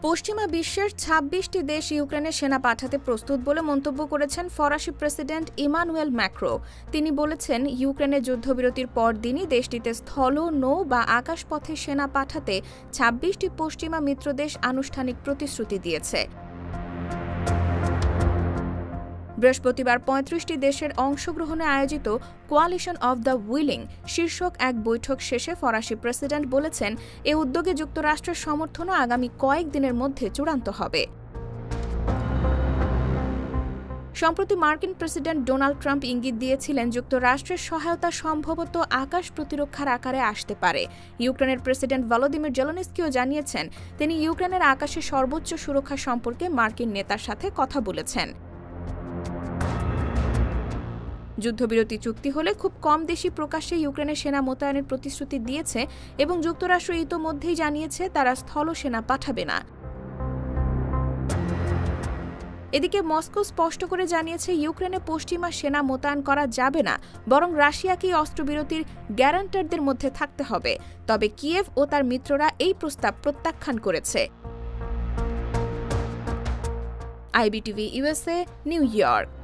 পশ্চিমা বিশ্বের ২৬টি দেশ ইউক্রেনে সেনা পাঠাতে প্রস্তুত বলে মন্তব্য করেছেন ফরাসি প্রেসিডেন্ট ইমানুয়েল ম্যাক্রো। তিনি বলেছেন, ইউক্রেনের যুদ্ধবিরতির পরদিনই দেশটিতে স্থল, নৌ বা আকাশপথে সেনা পাঠাতে ২৬টি পশ্চিমা মিত্রদেশ আনুষ্ঠানিক প্রতিশ্রুতি দিয়েছে। বৃহস্পতিবার ৩৫টি দেশের অংশগ্রহণে আয়োজিত কোয়ালিশন অব দ্য উইলিং শীর্ষক এক বৈঠক শেষে ফরাসি প্রেসিডেন্ট বলেছেন, এ উদ্যোগে যুক্তরাষ্ট্রের সমর্থনও আগামী কয়েকদিনের মধ্যে চূড়ান্ত হবে। সম্প্রতি মার্কিন প্রেসিডেন্ট ডোনাল্ড ট্রাম্প ইঙ্গিত দিয়েছিলেন, যুক্তরাষ্ট্রের সহায়তা সম্ভবত আকাশ প্রতিরক্ষার আকারে আসতে পারে। ইউক্রেনের প্রেসিডেন্ট ভলোদিমির জেলেনস্কিও জানিয়েছেন, তিনি ইউক্রেনের আকাশে সর্বোচ্চ সুরক্ষা সম্পর্কে মার্কিন নেতার সাথে কথা বলেছেন। যুদ্ধবিরতি চুক্তি হলে খুব কম দেশই প্রকাশ্যে ইউক্রেনে সেনা মোতায়েনের প্রতিশ্রুতি দিয়েছে এবং যুক্তরাষ্ট্র ইতোমধ্যেই জানিয়েছে তারা স্থল সেনা পাঠাবে না। এদিকে মস্কো স্পষ্ট করে জানিয়েছে, ইউক্রেনে পশ্চিমা সেনা মোতায়েন করা যাবে না, বরং রাশিয়াকেই অস্ত্রবিরতির গ্যারান্টারদের মধ্যে থাকতে হবে। তবে কিয়েভ ও তার মিত্ররা এই প্রস্তাব প্রত্যাখ্যান করেছে। IBTV USA, new York.